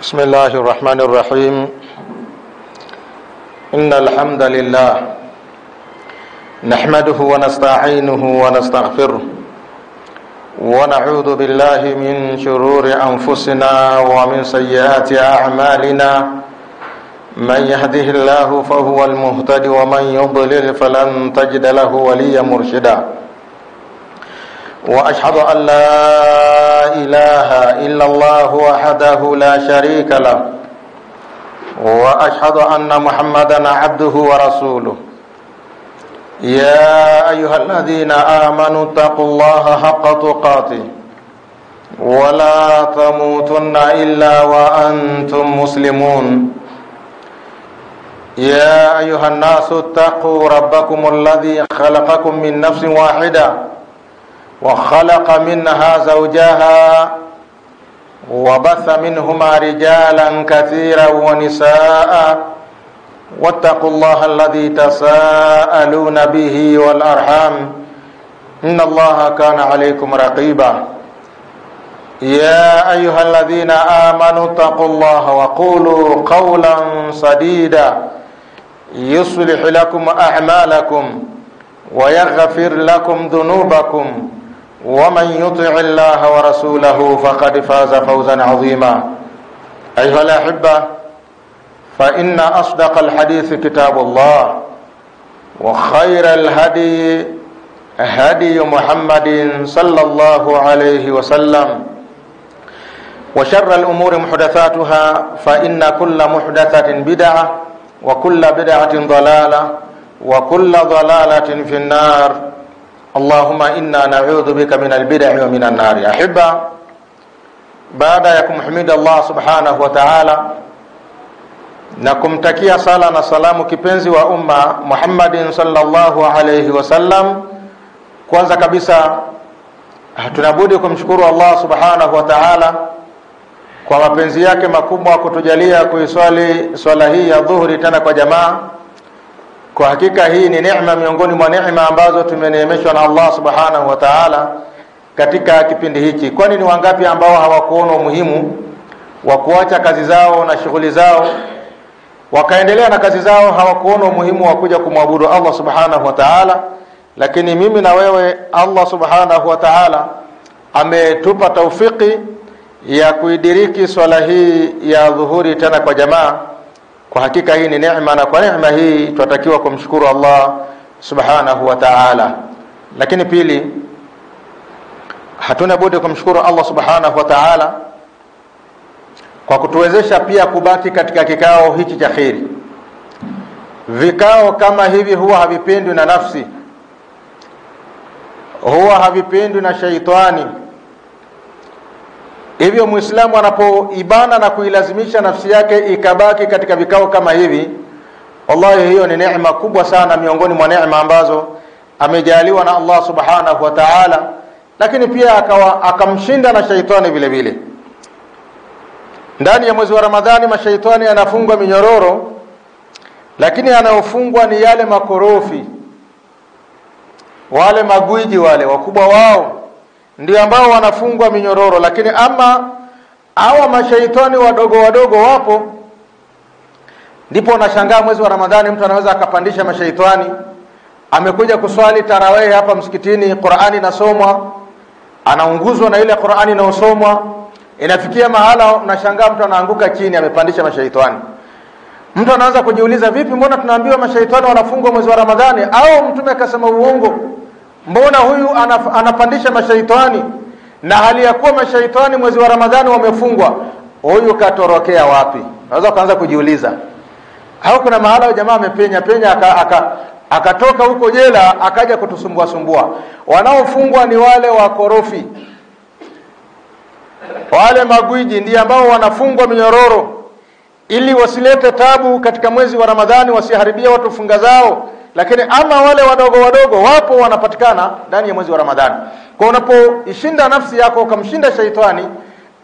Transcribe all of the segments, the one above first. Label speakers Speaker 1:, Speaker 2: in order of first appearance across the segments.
Speaker 1: بسم الله الرحمن الرحيم. إن الحمد لله نحمده ونستعينه ونستغفره ونعوذ بالله من شرور أنفسنا ومن سيئات أعمالنا. من يهده الله فهو المهتدي ومن يضلل فلن تجد له وليا مرشدا. وأشهد أن لا إله إلا الله وحده لا شريك له وأشهد أن محمدا عبده ورسوله. يا أيها الذين آمنوا اتقوا الله حق تقاته ولا تموتن إلا وأنتم مسلمون. يا أيها الناس اتقوا ربكم الذي خلقكم من نفس واحدة وخلق منها زوجها وبث منهما رجالا كثيرا ونساء واتقوا الله الذي تساءلون به والأرحام إن الله كان عليكم رقيبا. يا أيها الذين آمنوا اتقوا الله وقولوا قولا سديدا يصلح لكم أعمالكم ويغفر لكم ذنوبكم ومن يطع الله ورسوله فقد فاز فوزا عظيما. أيها الأحبة، فإن أصدق الحديث كتاب الله وخير الهدي هدي محمد صلى الله عليه وسلم وشر الأمور محدثاتها فإن كل محدثة بدعة وكل بدعة ضلالة وكل ضلالة في النار. اللهم إنا نعوذ بك من البدع ومن النار. أحبة، baada ya kumhimidi Allah subhanahu wa ta'ala na kumtakia sala na salamu kipenzi wa umma Muhammadin sallallahu alayhi wasallam, kwanza kabisa tunabudi kumshukuru Allah subhanahu wa ta'ala kwa mapenzi yake makubwa kutujalia kuiswali swala hii ya dhuhuri tena kwa jamaa. Kwa hakika hii ni neema miongoni mwa neema ambazo tumeneemeshwa na Allah subhanahu wa ta'ala katika kipindi hiki. Kwani ni wangapi ambao hawakuona umuhimu wa kuacha kazi zao na shughuli zao wakaendelea na kazi zao, hawakuona umuhimu wa kuja kumwabudu Allah subhanahu wa ta'ala. Lakini mimi na wewe Allah subhanahu wa ta'ala ametupa taufiki ya kuidiriki swala hii ya dhuhuri tena kwa jamaa. Kwa hakika hii ni neema, na kwa neema hii tunatakiwa kumshukuru Allah subhanahu wa ta'ala. Lakini pili, hatuna budi kumshukuru Allah subhanahu wa ta'ala kwa kutuwezesha pia kubaki katika kikao hiki cha kheri. Vikao kama hivi huwa havipendwi na nafsi, huwa havipendwi na shaitani. Hivyo Muislamu anapoibana na kuilazimisha nafsi yake ikabaki katika vikao kama hivi, wallahi hiyo ni neema kubwa sana miongoni mwa neema ambazo amejaliwa na Allah subhanahu wa ta'ala. Lakini pia akamshinda na shaitani vile vile. Ndani ya mwezi wa Ramadhani mashaitani yanafungwa minyororo, lakini yanayofungwa ni yale makorofi, wale magwiji, wale wakubwa wao ndio ambao wanafungwa minyororo. Lakini ama hawa mashaitani wadogo wadogo wapo, ndipo unashangaa mwezi wa Ramadhani mtu anaweza akapandisha mashaitani. Amekuja kuswali tarawih hapa msikitini, Qur'ani inasomwa, anaunguzwa na ile Qur'ani inayosomwa, inafikia mahala unashangaa mtu anaanguka chini, amepandisha mashaitani. Mtu anaanza kujiuliza, vipi, mbona tunaambiwa mashaitani wanafungwa mwezi wa Ramadhani? Au mtume akasema uongo? Mbona huyu anapandisha mashaitani na hali ya kuwa mashaitani mwezi wa Ramadhani wamefungwa? Huyu katorokea wapi? Unaweza kuanza kujiuliza. Au kuna mahala jamaa amepenya akatoka huko jela akaja kutusumbua sumbua. Wanaofungwa ni wale wakorofi, wale magwiji ndio ambao wanafungwa minyororo ili wasilete tabu katika mwezi wa Ramadhani, wasiharibia watu funga zao. Lakini ama wale wadogo wadogo wapo, wanapatikana ndani ya mwezi wa Ramadhani. Kwa unapoishinda nafsi yako ukamshinda shaitani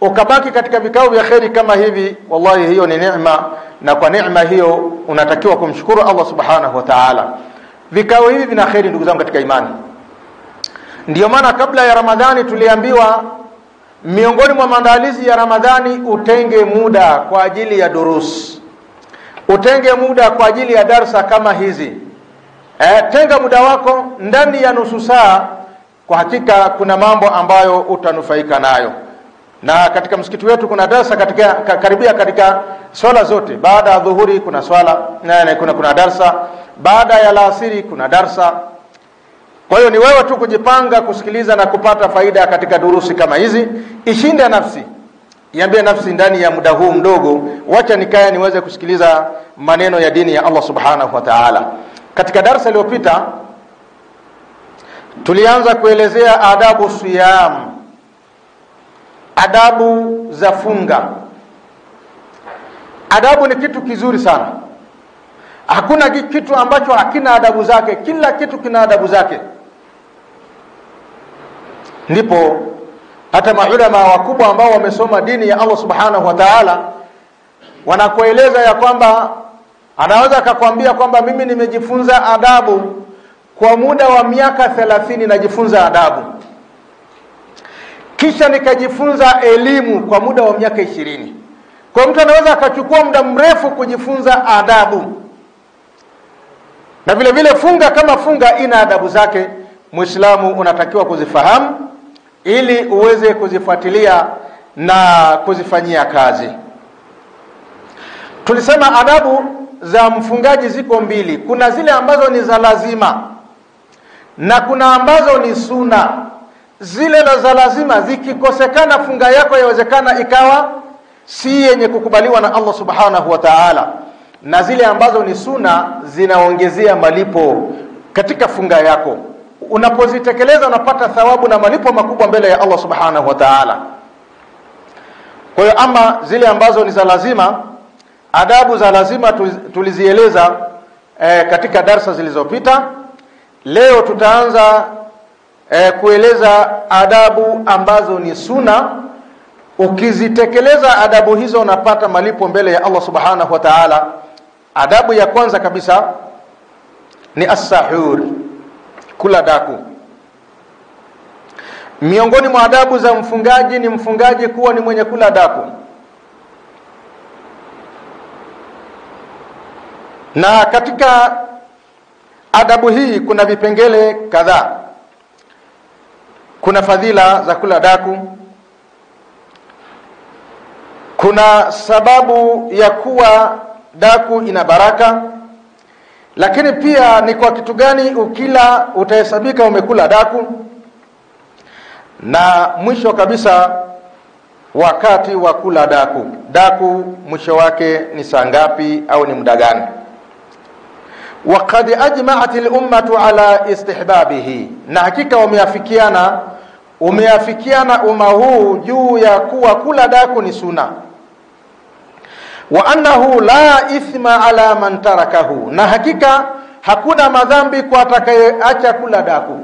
Speaker 1: ukabaki katika vikao vya kheri kama hivi, wallahi hiyo ni neema, na kwa neema hiyo unatakiwa kumshukuru Allah subhanahu wa ta'ala. Vikao hivi vina kheri ndugu zangu katika imani. Ndio maana kabla ya Ramadhani tuliambiwa miongoni mwa maandalizi ya Ramadhani, utenge muda kwa ajili ya durus, utenge muda kwa ajili ya darsa kama hizi. Tenga muda wako ndani ya nusu saa, kwa hakika kuna mambo ambayo utanufaika nayo. Na katika msikiti wetu kuna darsa karibia katika swala zote. Baada ya dhuhuri kuna swala, kuna darsa, baada ya alasiri kuna darsa. Kwa hiyo ni wewe tu kujipanga kusikiliza na kupata faida katika durusi kama hizi. Ishinde nafsi, iambie nafsi, ndani ya muda huu mdogo wacha nikae niweze kusikiliza maneno ya dini ya Allah subhanahu wa ta'ala. Katika darasa iliyopita tulianza kuelezea adabu siyam, adabu za funga. Adabu ni kitu kizuri sana. Hakuna kitu ambacho hakina adabu zake, kila kitu kina adabu zake. Ndipo hata maulama wakubwa ambao wamesoma dini ya Allah subhanahu wa ta'ala wanakueleza ya kwamba anaweza akakwambia kwamba mimi nimejifunza adabu kwa muda wa miaka 30 najifunza adabu, kisha nikajifunza elimu kwa muda wa miaka 20. Kwa mtu anaweza akachukua muda mrefu kujifunza adabu. Na vile vile funga kama funga ina adabu zake. Muislamu unatakiwa kuzifahamu ili uweze kuzifuatilia na kuzifanyia kazi. Tulisema adabu za mfungaji ziko mbili. Kuna zile ambazo ni za lazima na kuna ambazo ni sunna. Zile za lazima zikikosekana funga yako yawezekana ikawa si yenye kukubaliwa na Allah subhanahu wa ta'ala, na zile ambazo ni sunna zinaongezea malipo katika funga yako. Unapozitekeleza unapata thawabu na malipo makubwa mbele ya Allah subhanahu wa ta'ala. Kwa hiyo ama zile ambazo ni za lazima, adabu za lazima tulizieleza katika darasa zilizopita. Leo tutaanza kueleza adabu ambazo ni sunna. Ukizitekeleza adabu hizo unapata malipo mbele ya Allah subhanahu wa ta'ala. Adabu ya kwanza kabisa ni as-sahur, kula daku. Miongoni mwa adabu za mfungaji ni mfungaji kuwa ni mwenye kula daku. Na katika adabu hii kuna vipengele kadhaa. Kuna fadhila za kula daku, kuna sababu ya kuwa daku ina baraka, lakini pia ni kwa kitu gani ukila utahesabika umekula daku, na mwisho kabisa wakati wa kula daku. Daku mwisho wake ni saa ngapi au ni muda gani? Waqad ajma'at al-ummatu ala istihbabihi, na hakika umeafikiana umma huu juu ya kuwa kula daku ni sunna. Wa annahu la ithma ala man tarakahu, na hakika hakuna madhambi kwa atakayeacha kula daku.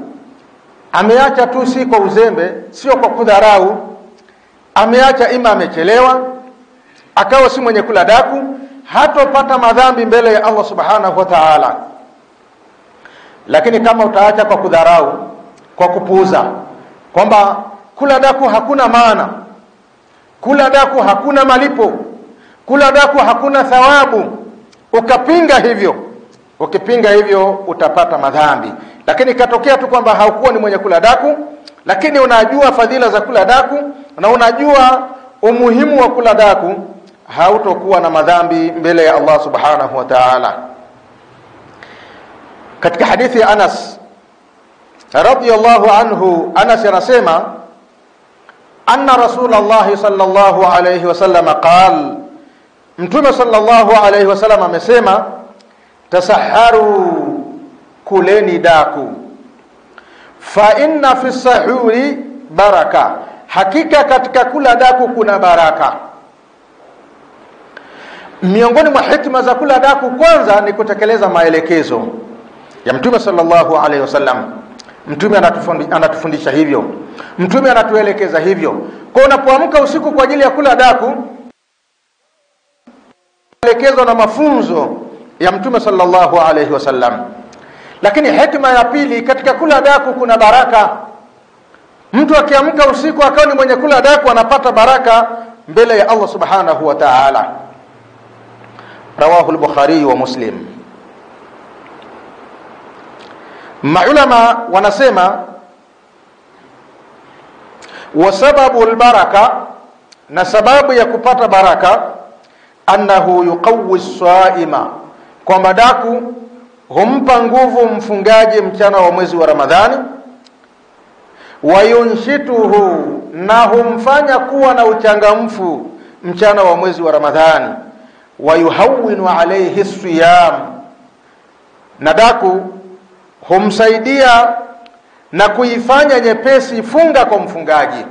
Speaker 1: Ameacha tu si kwa uzembe, sio kwa kudharau. Ameacha ima amechelewa, akawa si mwenye kula daku, hatopata madhambi mbele ya Allah subhanahu wa ta'ala. Lakini kama utaacha kwa kudharau, kwa kupuuza, kwamba kula daku hakuna maana, kula daku hakuna malipo, kula daku hakuna thawabu, ukipinga hivyo utapata madhambi. Lakini katokea tu kwamba haukuwa ni mwenye kula daku, lakini unajua fadhila za kula daku na unajua umuhimu wa kula daku, hautokuwa na madhambi mbele ya Allah subhanahu wa ta'ala. Katika hadithi ya Anas radhiyallahu anhu, Anas anasema anna Rasulullah sallallahu alayhi wasallam qala, Mtume sallallahu alayhi wasallam amesema, tasaharu, kuleni daku, fa inna fi sahuri baraka, hakika katika kula daku kuna baraka. Miongoni mwa hikma za kula daku kwanza ni kutekeleza maelekezo ya Mtume sallallahu alayhi wasallam. Mtume anatufundisha hivyo, Mtume anatuelekeza hivyo. Kwa unapoamka usiku kwa ajili ya kula daku, elekezo na mafunzo ya Mtume sallallahu alayhi wasallam. Lakini hikma ya pili, katika kula daku kuna baraka. Mtu akiamka usiku akawa ni mwenye kula daku anapata baraka mbele ya Allah subhanahu wa ta'ala. Rawahu al-Bukhari wa Muslim. Maulama wanasema wa sababu al-baraka, na sababu ya kupata baraka, annahu yuqawwi as-saima, kwamba daku humpa nguvu mfungaji mchana wa mwezi wa Ramadhani, wa yunshituhu, na humfanya kuwa na uchangamfu mchana wa mwezi wa Ramadhani, wa yuhawwinu alayhi as-siyam, na daku humsaidia na kuifanya nyepesi funga kwa mfungaji.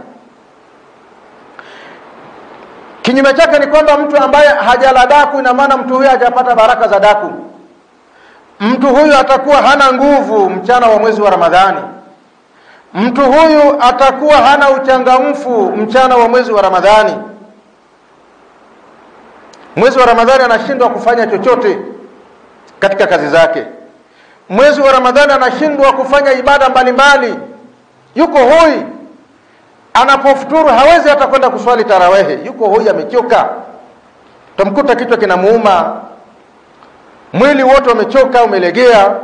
Speaker 1: Kinyume chake ni kwamba mtu ambaye hajala daku, ina maana mtu huyo hajapata baraka za daku. Mtu huyu atakuwa hana nguvu mchana wa mwezi wa Ramadhani. Mtu huyu atakuwa hana uchangamfu mchana wa mwezi wa Ramadhani. Mwezi wa Ramadhani anashindwa kufanya chochote katika kazi zake. Mwezi wa Ramadhani anashindwa kufanya ibada mbalimbali. Yuko hoi. Anapofuturu hawezi hata kwenda kuswali tarawehe. Yuko hoi, amechoka. Tamkuta kichwa kinamuuma. Mwili wote umechoka, umelegea.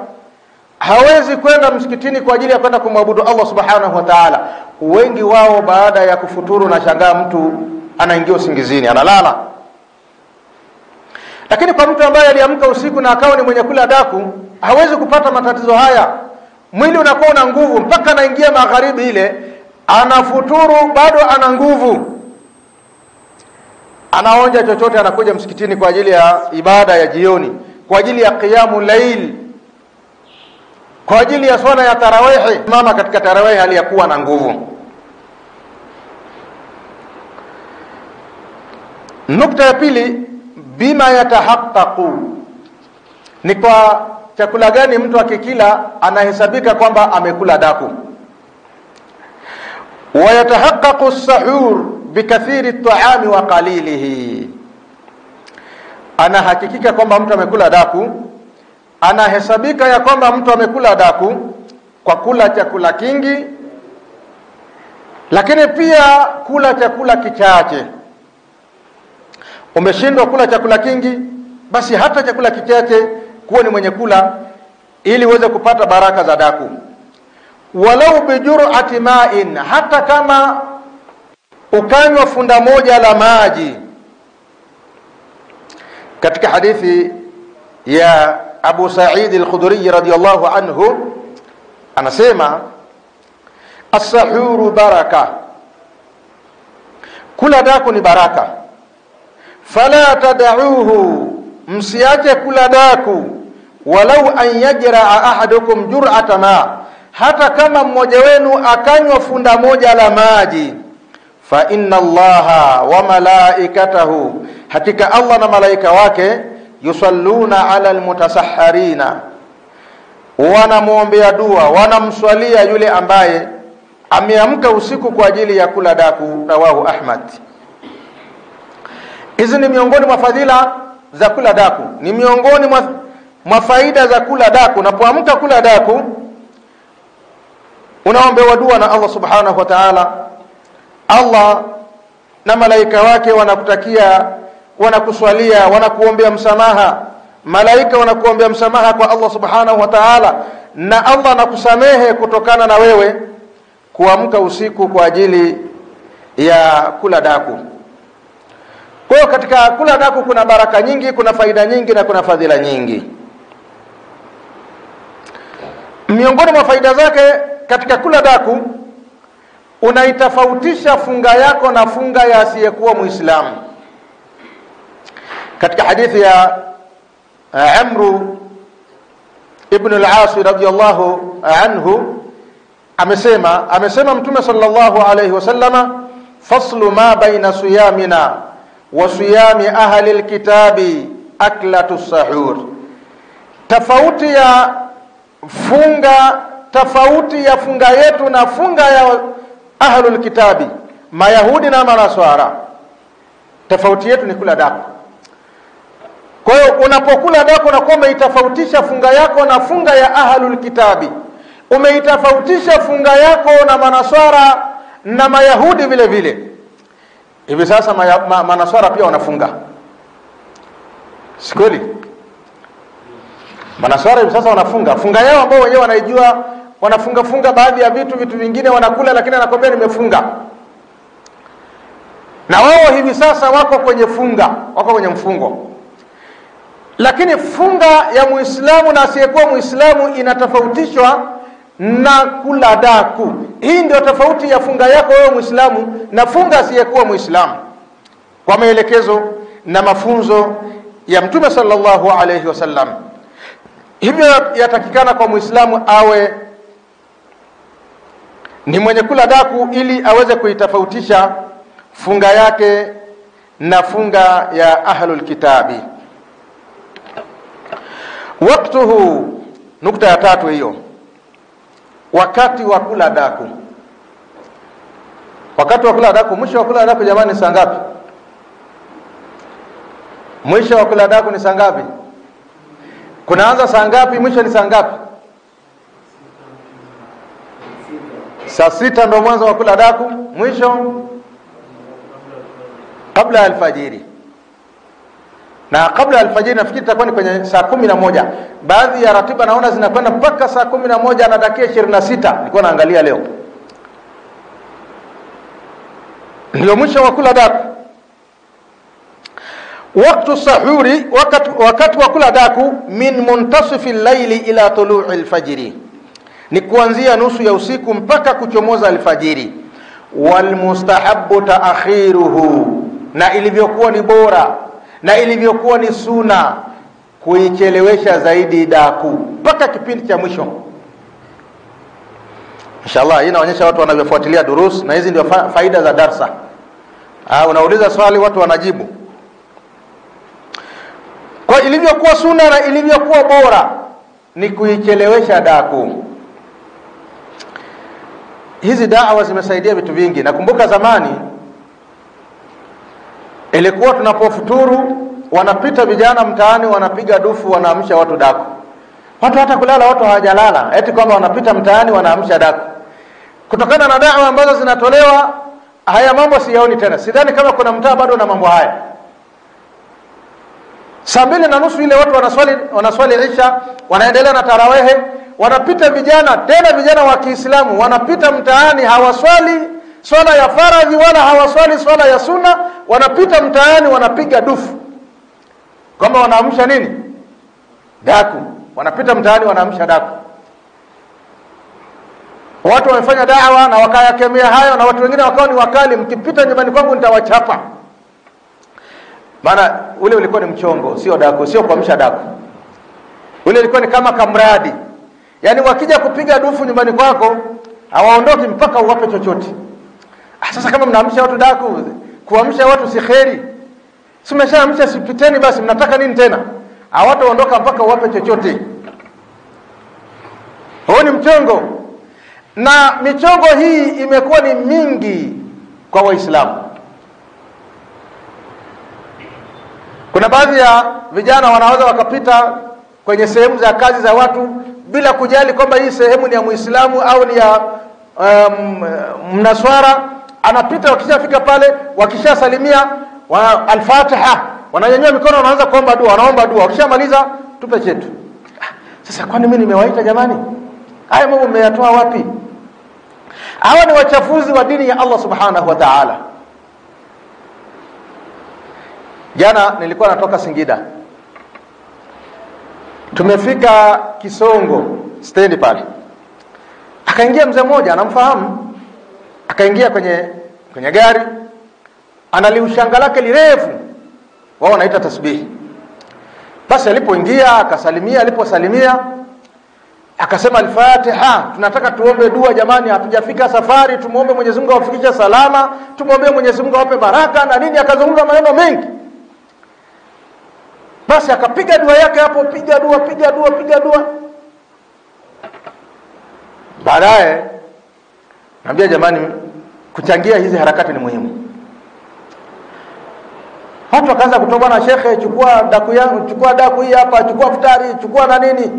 Speaker 1: Hawezi kwenda msikitini kwa ajili ya kwenda kumwabudu Allah subhanahu wa ta'ala. Wengi wao baada ya kufuturu na shangaa mtu anaingia usingizini, analala. Lakini kwa mtu ambaye aliamka usiku na akawa ni mwenye kula daku, hawezi kupata matatizo haya. Mwili unakuwa una nguvu mpaka anaingia magharibi ile, anafuturu bado ana nguvu. Anaonja chochote, anakuja msikitini kwa ajili ya ibada ya jioni, kwa ajili ya qiyamul layl, kwa ajili ya swala ya tarawih. Mama katika tarawih aliyakuwa na nguvu. Nukta ya pili, bima yatahaqqaqu, ni kwa chakula gani mtu akikila anahesabika kwamba amekula daku. Wa yatahaqqaqu as-sahur bikathiri at-ta'ami wa qalilihi, anahakikika kwamba mtu amekula daku, anahesabika ya kwamba mtu amekula daku kwa kula chakula kingi, lakini pia kula chakula kichache. Umeshindwa kula chakula kingi, basi hata chakula kichache kuwa ni mwenye kula ili uweze kupata baraka za daku. Walau bijur'ati ma'in, hata kama ukanywa funda moja la maji. Katika hadithi ya Abu Sa'id al-Khudri radiyallahu anhu anasema, as-sahuru baraka, kula daku ni baraka. Fala tad'uhu, msiache kula daku, walau an yajra'a ahadukum jur'ata ma, hata kama mmoja wenu akanywa funda moja la maji. Fa inna Allaha wa malaikatahu, hakika Allah na malaika wake, yusalluna ala almutasahharina, wanamuombea dua, wanamswalia yule ambaye ameamka usiku kwa ajili ya kula daku. Rawahu Ahmad. Hizi ni miongoni mwa fadhila za kula daku, ni miongoni mwa faida za kula daku. Unapoamka kula daku, unaombewa dua na Allah subhanahu wa ta'ala. Allah na malaika wake wanakutakia, wanakuswalia, wanakuombea msamaha. Malaika wanakuombea msamaha kwa Allah subhanahu wa ta'ala, na Allah anakusamehe kutokana na wewe kuamka usiku kwa ajili ya kula daku. Kwa hiyo katika kula daku kuna baraka nyingi, kuna faida nyingi na kuna fadhila nyingi. Miongoni mwa faida zake katika kula daku, unaitofautisha funga yako na funga ya asiyekuwa Muislamu. Katika hadithi ya Amru ibn al-As radiyallahu anhu amesema Mtume sallallahu alayhi wasallama, faslu ma baina siyamina wa siyami ahli al-kitabi aklatu sahur, tofauti ya funga yetu na funga ya ahlul kitabi, Mayahudi na Manaswara. Tofauti yetu ni kula daku. Kwa hiyo unapokula daku unakuwa umeitofautisha funga yako na funga ya ahlul kitabi. Umeitofautisha funga yako na Manaswara na Mayahudi vile vile. Hivi sasa manaswara pia wanafunga. Si kweli? Manaswara hivi sasa wanafunga. Funga yao ambao wenyewe wanaijua, wanafunga baadhi ya vitu vingine wanakula, lakini anakwambia nimefunga. Na wao hivi sasa wako kwenye mfungo. Lakini funga ya Muislamu na asiyekuwa Muislamu inatofautishwa na kula daku. Hii ndio tofauti ya funga yako wewe Muislamu na funga asiyekuwa Muislamu, kwa maelekezo na mafunzo ya Mtume sallallahu alayhi wasallam. Hivyo yatakikana kwa Muislamu awe ni mwenye kula daku ili aweze kuitofautisha funga yake na funga ya ahlul kitabi. Waktuhu, nukta ya 3 hiyo. Wakati wa kula daku. Wakati wa kula daku, mwisho wa kula daku jamani saa ngapi? Mwisho wa kula daku ni saa ngapi? Kunaanza saa ngapi, mwisho ni saa ngapi? Saa 6 ndio mwanzo wa kula daku, mwisho kabla ya alfajiri. Na kabla ya alfajiri nafikiri itakuwa ni kwenye saa 11. Baadhi ya ratiba naona zinakwenda mpaka saa 11 na dakika 26. Nilikuwa naangalia leo. Ndio mwisho wa kula daku. Wakati sahuri, wakati wa kula daku min muntasifi al-layli ila tulu'i al-fajri. Ni kuanzia nusu ya usiku mpaka kuchomoza alfajiri. Wal mustahabbu ta'khiruhu, na ilivyokuwa ni bora na ilivyokuwa ni sunna kuichelewesha zaidi daku mpaka kipindi cha mwisho. Inshallah hii inaonyesha watu wanavyofuatilia durus, na hizi ndio faida za darsa. Unauliza swali watu wanajibu. Kwa ilivyokuwa sunna na ilivyokuwa bora ni kuichelewesha daku. Hizi da'wa zimesaidia vitu vingi. Nakumbuka zamani ilikuwa tunapofuturu wanapita vijana mtaani wanapiga dufu, wanaamsha watu daku. Watu hata kulala watu hawajalala, eti kwamba wanapita mtaani wanaamsha daku. Kutokana na da'wa ambazo zinatolewa, haya mambo siyaoni tena. Sidhani kama kuna mtaa bado na mambo haya. Saa 2:30 ile watu wanaswali Isha, wanaendelea na tarawehe, wanapita vijana, tena vijana wa Kiislamu wanapita mtaani, hawaswali swala ya faradhi wala hawaswali swala ya sunna, wanapita mtaani wanapiga dufu. Kama wanaamsha nini? Daku. Wanapita mtaani wanaamsha daku. Watu wamefanya da'wa na wakayakemea hayo, na watu wengine wakawa ni wakali, mkipita nyumbani kwangu nitawachapa. Maana ule ulikuwa ni mchongo, sio daku, sio kuamsha daku. Ule ulikuwa ni kama kamradi. Yaani wakija kupiga dufu nyumbani kwako, hawaondoki mpaka uwape chochote. Sasa kama mnaamsha watu daku, kuamsha watu si kheri. Si mmeshaamsha, sipiteni basi, mnataka nini tena? Hawataondoka mpaka uwape chochote. Huo ni mchongo. Na michongo hii imekuwa ni mingi kwa Waislamu. Kuna baadhi ya vijana wanaweza wakapita kwenye sehemu za kazi za watu bila kujali kwamba hii sehemu ni ya Muislamu au ni ya Mnaswara. Anapita, wakishafika pale, wakishasalimia al-Fatiha, wananyanyua mikono, wanaanza kuomba dua, wanaomba dua. Wakishamaliza, tupe chetu. Sasa kwani mimi nimewaita jamani? Haya mambo mmeyatoa wapi? Hawa ni wachafuzi wa dini ya Allah subhanahu wa ta'ala. Jana nilikuwa natoka Singida. Tumefika Kisongo stendi pale. Akaingia mzee mmoja anamfahamu. Akaingia kwenye gari. Analiushanga lake lirefu. Wao wanaita tasbih. Basi alipoingia akasalimia, aliposalimia akasema al-Fatiha, tunataka tuombe dua jamani, hatujafika safari, tumuombe Mwenyezi Mungu awafikishe salama, tumuombe Mwenyezi Mungu awape baraka na nini. Akazungumza maneno mengi. Basi akapiga dua yake hapo, piga dua. Baadaye naambia jamani, kuchangia hizi harakati ni muhimu. Watu wakaanza kutoka na shekhe, chukua daku yangu, chukua daku hii hapa, chukua futari, chukua na nini.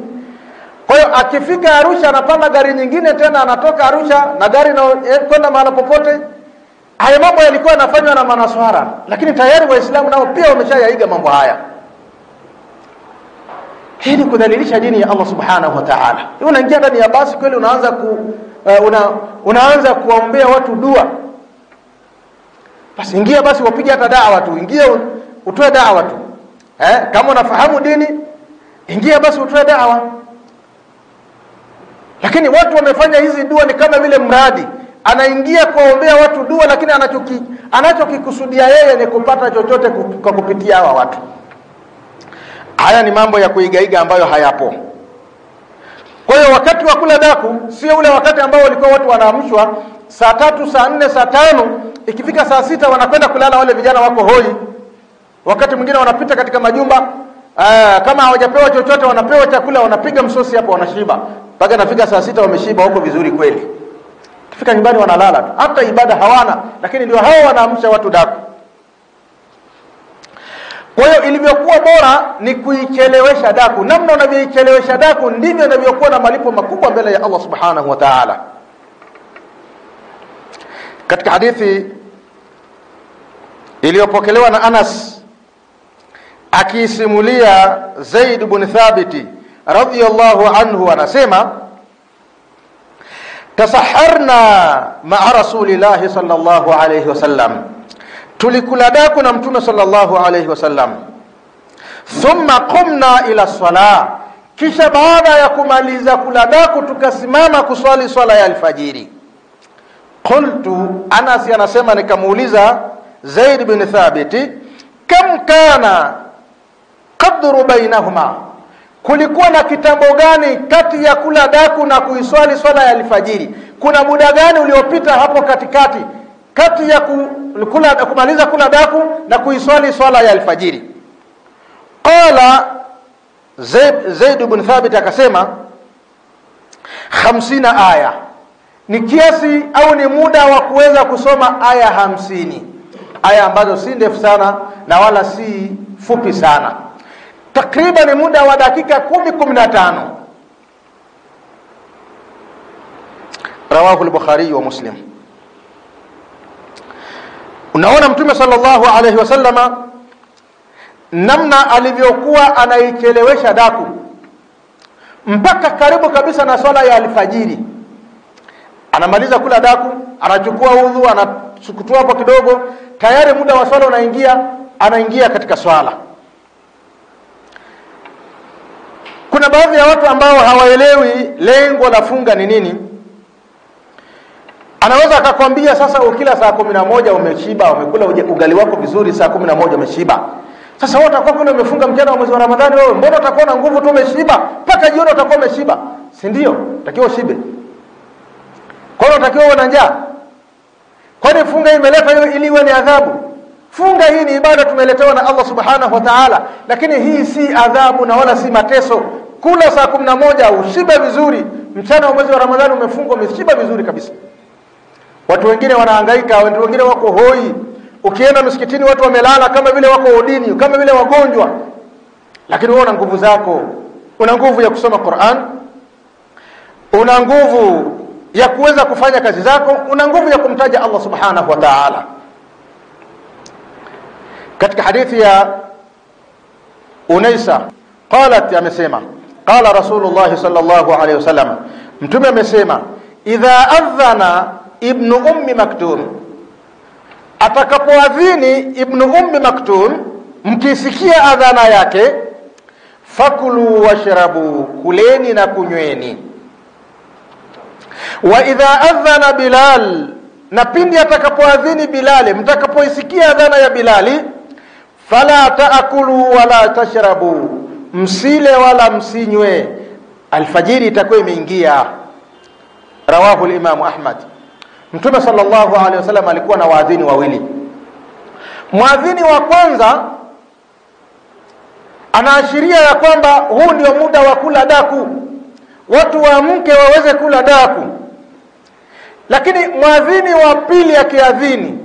Speaker 1: Kwa hiyo akifika Arusha anapanda gari nyingine tena, anatoka Arusha na gari na kwenda mahali popote. Haya mambo yalikuwa yanafanywa na manaswara, lakini tayari Waislamu nao pia wameshayaiga mambo haya. Hii ni kudhalilisha dini ya Allah Subhanahu wa Ta'ala. Unaingia ndani ya basi kweli unaanza kuombea watu dua. Basi ingia basi wapige hata da'wa tu. Ingia utoe da'wa tu. Kama unafahamu dini, ingia basi utoe da'wa. Lakini watu wamefanya hizi dua ni kama vile mradi. Anaingia kuombea watu dua, lakini anachokikusudia yeye ni kupata chochote kwa kupitia hawa watu. Haya ni mambo ya kuigaiga ambayo hayapo. Kwa hiyo wakati wa kula daku sio ule wakati ambao walikuwa watu wanaamshwa saa 3, saa 4, saa 5, ikifika saa 6 wanakwenda kulala, wale vijana wako hoi. Wakati mwingine wanapita katika majumba, kama hawajapewa chochote wanapewa chakula, wanapiga msosi hapo, wanashiba. Mpaka nafika saa 6 wameshiba huko vizuri kweli. Kifika nyumbani wanalala tu. Hata ibada hawana, lakini ndio hao wanaamsha watu daku. Kwa hiyo ilivyokuwa bora ni kuichelewesha daku. Namna unavyoichelewesha daku ndivyo inavyokuwa na malipo makubwa mbele ya Allah Subhanahu wa Ta'ala. Katika hadithi iliyopokelewa na Anas akisimulia Zaid ibn Thabit radhiyallahu anhu, anasema tasaharna ma'a rasulillahi sallallahu alayhi wasallam, tulikula daku na mtume sallallahu alayhi wasallam. Thumma qumna ila salah, kisha baada ya kumaliza kula daku tukasimama kuswali swala ya alfajiri. Qultu, Anas anasema nikamuuliza Zaid bin Thabit, kam kana qadru bainahuma, kulikuwa na kitambo gani kati ya kula daku na kuiswali swala ya alfajiri? Kuna muda gani uliopita hapo katikati kati ya kumaliza kula daku na kuiswali swala ya alfajiri? Qala Zaid ibn Thabit akasema 50 aya, ni kiasi au ni muda wa kuweza kusoma aya 50, aya ambazo si ndefu sana na wala si fupi sana, takriban ni muda wa dakika 10-15. Rawahu al-Bukhari wa Muslim. Unaona mtume sallallahu alayhi wasallama namna alivyokuwa anaichelewesha daku mpaka karibu kabisa na swala ya alfajiri. Anamaliza kula daku, anachukua udhu, anasukutua hapo kidogo, tayari muda wa swala anaingia katika swala. Kuna baadhi ya watu ambao hawaelewi lengo la funga ni nini. Anaweza akakwambia sasa ukila saa 11 umeshiba, umekula ugali wako vizuri, saa 11 umeshiba. Sasa wewe utakuwa kule umefunga mchana wa mwezi wa Ramadhani, wewe mbona utakuwa na nguvu tu umeshiba? Paka jioni utakuwa umeshiba. Si ndio? Takiwa ushibe. Kwa hiyo utakiwa uwe na njaa. Kwani funga imeletwa hiyo ili iwe ni adhabu? Funga hii ni ibada tumeletewa na Allah Subhanahu wa Ta'ala, lakini hii si adhabu na wala si mateso. Kula saa 11 ushibe vizuri, mchana wa mwezi wa Ramadhani umefunga umeshiba vizuri kabisa. Watu wengine wanahangaika, watu wengine wako hoi. Ukienda msikitini watu wamelala kama vile wako odini, kama vile wagonjwa. Lakini wewe una nguvu zako. Una nguvu ya kusoma Qur'an. Una nguvu ya kuweza kufanya kazi zako, una nguvu ya kumtaja Allah Subhanahu wa Ta'ala. Katika hadithi ya Unaisa qalat, amesema qala Rasulullah sallallahu alayhi wasallam, mtume amesema idha adhana ibn ummi maktum, atakapoadhini ibn ummi maktum, mkisikia adhana yake, fakulu washrabu, kuleni na kunyweni. Wa idha adhana Bilal, na pindi atakapoadhini Bilal, mtakapoisikia adhana ya Bilali, fala taakulu wala tashrabu, msile wala msinywe, alfajiri itakuwa imeingia. Rawahu al-Imam Ahmad. Mtume sallallahu alaihi wasallam alikuwa na waadhini wawili. Muadhini wa kwanza anaashiria ya kwamba huu ndio muda wa kula daku, watu waamke waweze kula daku. Lakini muadhini wa pili akiadhini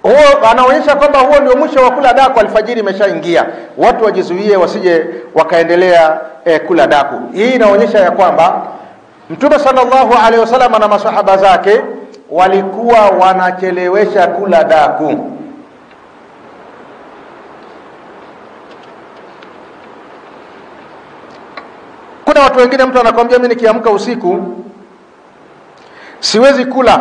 Speaker 1: huo anaonyesha kwamba huo ndio mwisho wa kula daku, alfajiri imeshaingia. Watu wajizuie wasije wakaendelea kula daku. Hii inaonyesha ya kwamba Mtume sallallahu alaihi wasallam na masahaba zake walikuwa wanachelewesha kula daku. Kuna watu wengine, mtu anakuambia mimi nikiamka usiku siwezi kula,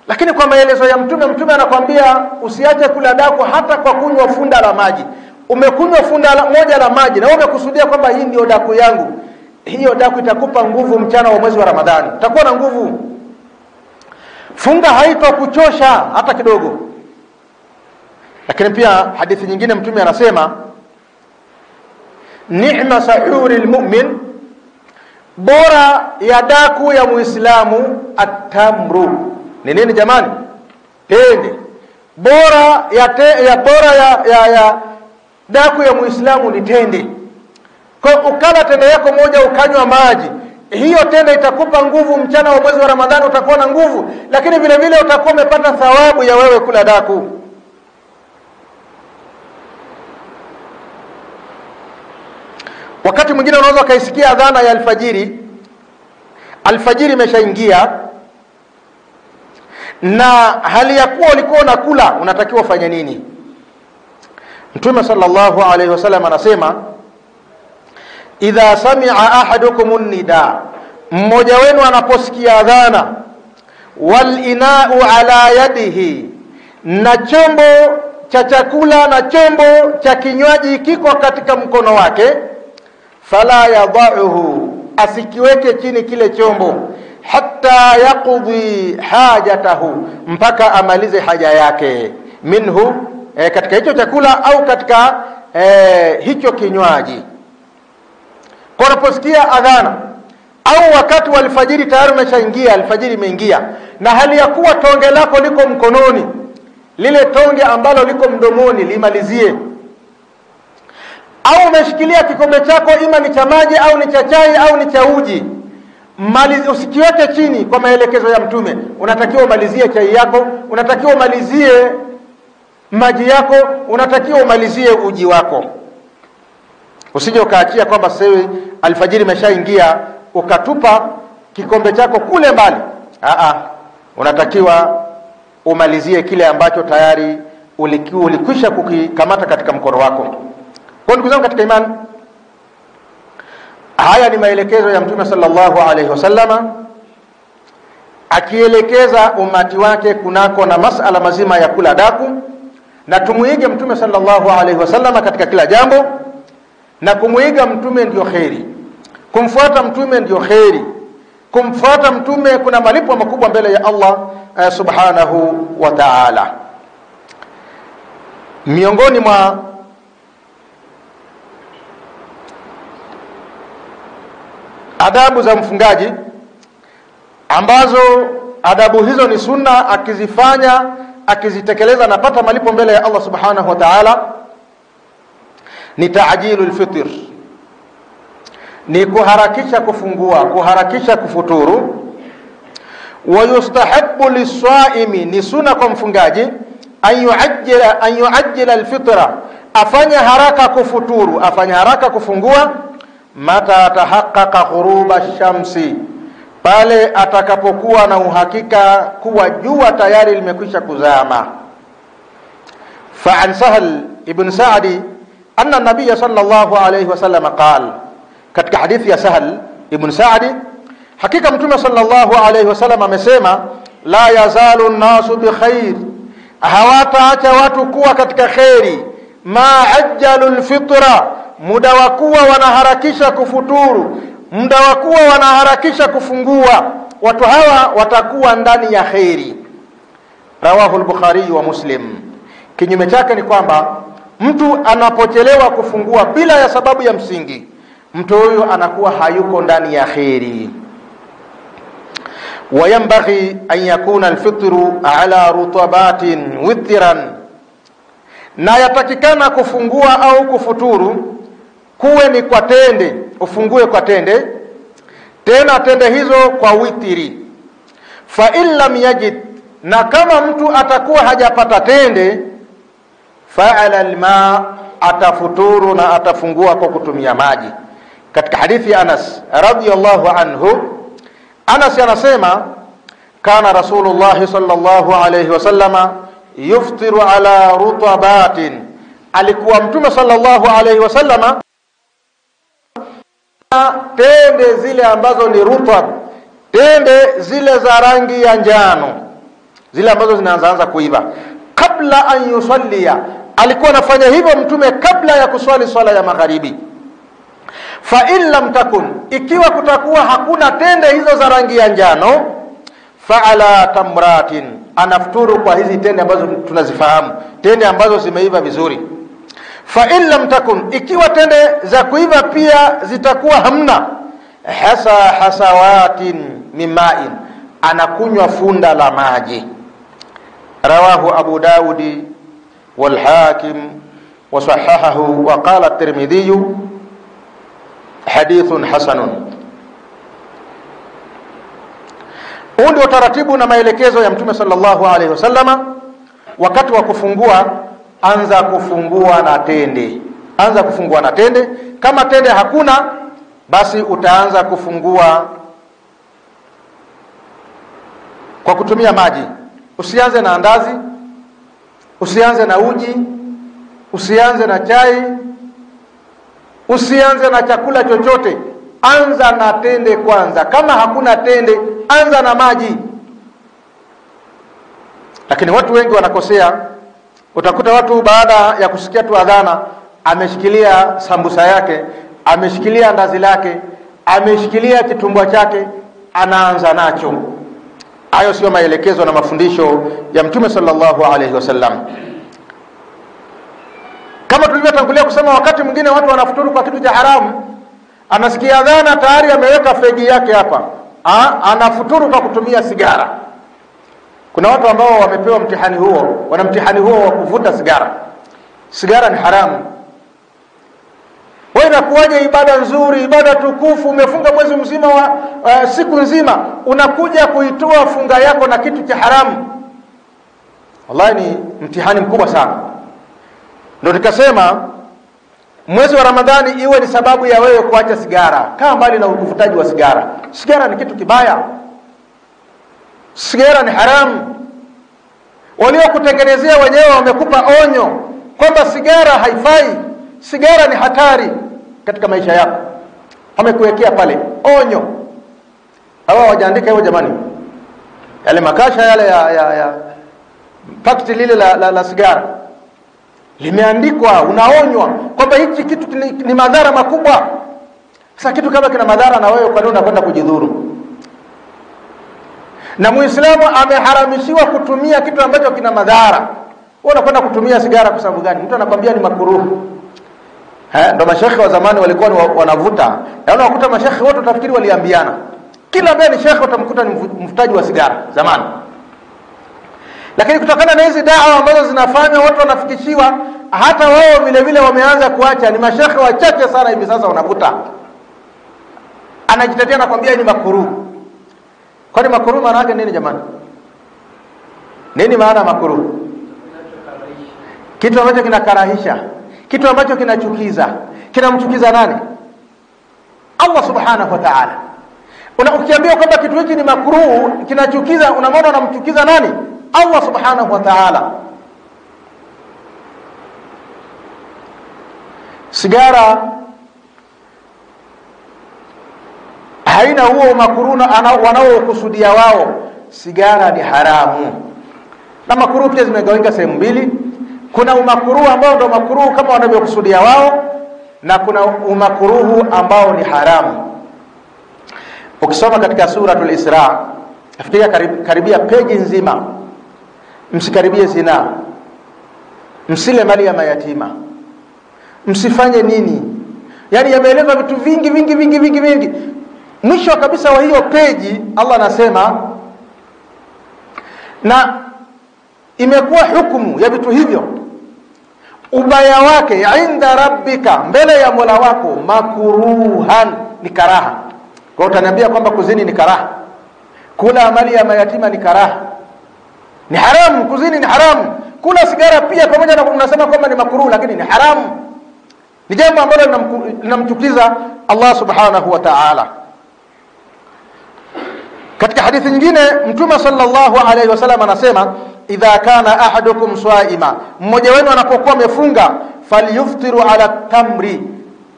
Speaker 1: lakini kwa maelezo ya Mtume anakuambia usiache kula daku hata kwa kunywa funda la maji. Umekunywa funda moja la maji na umekusudia kwamba hii ndio daku yangu, hiyo daku itakupa nguvu mchana wa mwezi wa Ramadhani, utakuwa na nguvu. Funga haitokuchosha hata kidogo. Lakini pia hadithi nyingine Mtume anasema ni'ma sahuril mu'min, bora ya daku ya Muislamu at-tamru. Ni nini jamani? Tende. Bora ya daku ya Muislamu ni tende. Kwa ukala tende yako moja ukanywa maji, hiyo tende itakupa nguvu mchana wa mwezi wa Ramadhani, utakuwa na nguvu, lakini vile vile utakuwa umepata thawabu ya wewe kula daku. Wakati mwingine unaweza kaisikia adhana ya alfajiri imeshaingia, na hali ya kuwa ulikuwa unakula, unatakiwa ufanye nini? Mtume sallallahu alaihi wasallam anasema idha sami'a ahadukumun nida, mmoja wenu anaposikia adhana, wal ina'u ala yadihi, na chombo cha chakula na chombo cha kinywaji kiko katika mkono wake, fala yadha'uhu, asikiweke chini kile chombo, hatta yaqdi hajatahu, mpaka amalize haja yake, minhu, katika hicho chakula au katika hicho kinywaji. Kwa unaposikia adhana au wakati wa alfajiri tayari umeshaingia, alfajiri imeingia, na hali ya kuwa tonge lako liko mkononi, lile tonge ambalo liko mdomoni limalizie. Au umeshikilia kikombe chako, ima ni cha maji au ni cha chai au ni cha uji, usikiweke chini kwa maelekezo ya Mtume. Unatakiwa umalizie chai yako, unatakiwa umalizie maji yako, unatakiwa umalizie uji wako. Usije ukaachia kwamba sasa alfajiri imeshaingia ukatupa kikombe chako kule mbali. Unatakiwa umalizie kile ambacho tayari ulikwisha kukikamata katika mkono wako. Kwa ndugu zangu katika imani, haya ni maelekezo ya Mtume sallallahu alaihi wasallama, akielekeza umati wake kunako na masala mazima ya kula daku. Na tumuige Mtume sallallahu alaihi wasallama katika kila jambo, na kumuiga Mtume ndio khairi, kumfuata Mtume ndio khairi. Kumfuata Mtume kuna malipo makubwa mbele ya Allah subhanahu wa ta'ala. Miongoni mwa adabu za mfungaji, ambazo adabu hizo ni sunna, akizifanya akizitekeleza anapata malipo mbele ya Allah subhanahu wa ta'ala, ni ta'jilul fitr, ni kuharakisha kufungua, kuharakisha kufuturu. Wa yustahabbu lis-saimi, ni sunna kwa mfungaji, an yuajjila al-fitra, afanya haraka kufuturu, afanya haraka kufungua, mata tahaqqaqa ghuruba ash-shamsi, pale atakapokuwa na uhakika kuwa jua tayari limekwisha kuzama. Fa an Sahal ibn Sa'di anna an-nabiy sallallahu alayhi wasallam qala, katika hadithi ya Sahal ibn Sa'di, hakika Mtume sallallahu alayhi wasallam amesema, la yazalu an-nasu bi khair, hawataacha watu kuwa katika khairi, ma ajjalu al-fitra, muda wa kuwa wanaharakisha kufuturu, muda wa kuwa wanaharakisha kufungua, watu hawa watakuwa ndani ya khairi. Rawahu al-Bukhari wa Muslim. Kinyume chake ni kwamba mtu anapochelewa kufungua bila ya sababu ya msingi, mtu huyo anakuwa hayuko ndani ya khairi. Wayambaghi an yakuna al-fitru ala rutabatin witran, na yatakikana kufungua au kufuturu kuwe ni kwa tende, ufungue kwa tende, tena tende hizo kwa witiri. Fa in lam yajid, na kama mtu atakuwa hajapata tende, fa'ala alma, atafuturu na atafungua kwa kutumia maji. Katika hadithi ya Anas radhiyallahu anhu, Anas anasema kana Rasulullah sallallahu alayhi wasallama yuftiru ala rutabatin, alikuwa mtume sallallahu alayhi wasallama tende zile ambazo ni rutab, tende zile za rangi ya njano, zile ambazo zinaanza kuiva, kabla an yusallia, alikuwa anafanya hivyo mtume kabla ya kuswali swala ya magharibi. Fa in lam takun, ikiwa kutakuwa hakuna tende hizo za rangi ya njano, fa ala tamratin, anafuturu kwa hizi tende ambazo tunazifahamu, tende ambazo zimeiva vizuri. Fa in lam takun, ikiwa tende za kuiva pia zitakuwa hamna, hasawatin mima'in, anakunywa funda la maji. Rawahu Abu Daudi wal Hakim wa sahahahu wa qala at-Tirmidhi hadithun hasanun. Huu ndio taratibu na maelekezo ya Mtume sallallahu alaihi wasallama. Wakati wa kufungua, anza kufungua na tende. Anza kufungua na tende. Kama tende hakuna, basi utaanza kufungua kwa kutumia maji. Usianze na andazi, usianze na uji, usianze na chai, usianze na chakula chochote. Anza na tende kwanza. Kama hakuna tende, anza na maji. Lakini watu wengi wanakosea. Utakuta watu baada ya kusikia tu adhana, ameshikilia sambusa yake, ameshikilia andazi lake, ameshikilia kitumbua chake, anaanza nacho. Hayo sio maelekezo na mafundisho ya Mtume sallallahu alaihi wasallam. Kama tulivyotangulia kusema, wakati mwingine watu wanafuturu kwa kitu cha haramu. Anasikia adhana tayari ameweka fegi yake hapa, anafuturu kwa kutumia sigara. Kuna watu ambao wamepewa mtihani huo, wana mtihani huo wa kuvuta sigara. Sigara ni haramu. Wewe unakuaje ibada nzuri, ibada tukufu, umefunga mwezi mzima wa siku nzima, unakuja kuitoa funga yako na kitu cha haramu? Wallahi ni mtihani mkubwa sana. Ndio nikasema mwezi wa Ramadhani iwe ni sababu ya wewe kuacha sigara. Kaa mbali na uvutaji wa sigara. Sigara ni kitu kibaya. Sigara ni haramu. Waliokutengenezea wenyewe wamekupa onyo kwamba sigara haifai, sigara ni hatari katika maisha yako. Wamekuwekea pale onyo. Hawa wajaandika hivyo jamani. Yale makasha yale ya pakiti lile la sigara, limeandikwa, unaonywa kwamba hiki kitu ni madhara makubwa. Sasa kitu kama kina madhara, na wewe kwa nini unakwenda kujidhuru? Na Muislamu ameharamishiwa kutumia kitu ambacho kina madhara. Wewe unakwenda kutumia sigara kwa sababu gani? Mtu anakuambia ni makruhu. Ndio mashekhi wa zamani walikuwa wanavuta. Na unakuta mashekhi wote utafikiri waliambiana. Kila ambaye ni shekhi utamkuta ni mvutaji wa sigara zamani. Lakini kutokana na hizi dawa ambazo zinafanya watu wanafikishiwa, hata wao vile vile wameanza kuacha. Ni mashekhi wachache sana hivi sasa wanavuta. Anajitetea na kwambia ni makruhu. Kwani makruhu maana yake nini jamani? Nini maana makruhu? Kitu ambacho kinakarahisha, kitu ambacho kinachukiza. Kinamchukiza nani? Allah subhanahu wa ta'ala. Ukiambiwa kwamba kitu hiki ni makruhu, kinachukiza, unamwona unamchukiza nani? Allah subhanahu wa ta'ala. Sigara haina huo makruhu wanaokusudia wao. Sigara ni haramu. Na makruhu pia zimegawanyika sehemu mbili. Kuna umakruhu ambao ndio makruhu kama wanavyokusudia wao, na kuna umakruhu ambao ni haramu. Ukisoma katika suratul Isra, nafikiria karibia peji nzima, msikaribie zina, msile mali ya mayatima, msifanye nini, yani yameeleza vitu vingi. Mwisho kabisa wa hiyo peji Allah anasema, na imekuwa hukumu ya vitu hivyo, ubaya wake inda rabbika, mbele ya Mola wako, makruhan, ni karaha. Kwa utaniambia kwamba kuzini ni karaha, kula mali ya mayatima ni karaha, Ni haramu kuzini, ni haramu. Kula sigara pia, pamoja na unasema kwamba ni makruh, lakini ni haramu. Ni jambo ambalo linamchukiza Allah subhanahu wa ta'ala. Katika hadithi nyingine Mtume sallallahu alayhi wasallam anasema, idha kana ahadukum swaima, mmoja wenu anapokuwa amefunga, falyuftiru ala tamri,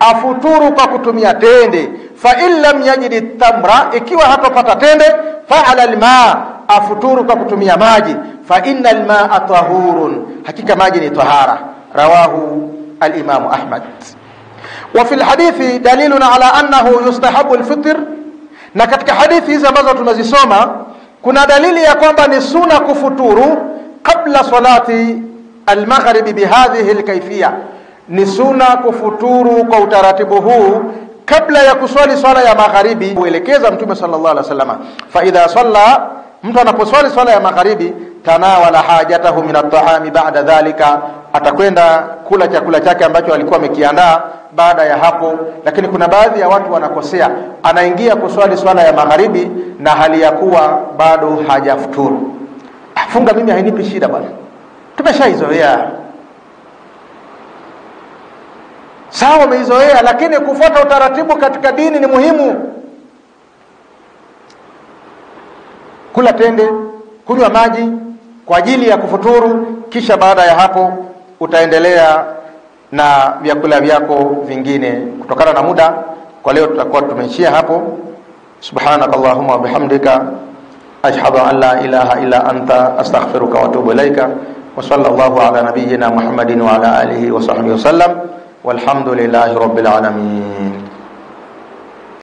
Speaker 1: afuturu kwa kutumia tende. Fa in lam yajid tamra, ikiwa hatopata tende, fa ala alma, afuturu kwa kutumia maji. Fa innal ma'a tahurun, hakika maji ni tahara. Rawahu al-Imam Ahmad. Wa fil hadithi dalilun ala annahu yustahabu al-fitr, na katika hadithi hizi ambazo tunazisoma kuna dalili ya kwamba ni sunna kufuturu kabla salati al-maghrib bihadhihi al-kayfiyya. Ni sunna kufuturu kwa utaratibu huu kabla ya kuswali swala ya magharibi. Kuelekeza Mtume sallallahu alaihi wasallam, fa idha salla, mtu anaposwali swala ya magharibi, tanawala hajatahu min at-ta'ami ba'da dhalika, atakwenda kula chakula chake ambacho alikuwa amekiandaa baada ya hapo. Lakini kuna baadhi ya watu wanakosea, anaingia kuswali swala ya magharibi na hali ya kuwa bado hajafuturu. Funga mimi hainipi shida bwana, tumeshaizoea. Sawa, umeizoea, lakini kufuata utaratibu katika dini ni muhimu. Kula tende, kunywa maji kwa ajili ya kufuturu, kisha baada ya hapo utaendelea na vyakula vyako vingine. Kutokana na muda, kwa leo tutakuwa tumeishia hapo. Subhanakallahumma wa bihamdika, ashhadu an la ilaha illa anta, astaghfiruka wa atubu ilaika. Wa sallallahu ala nabiyyina Muhammadin wa ala alihi wa sahbihi wasallam. Walhamdulillahi rabbil alamin.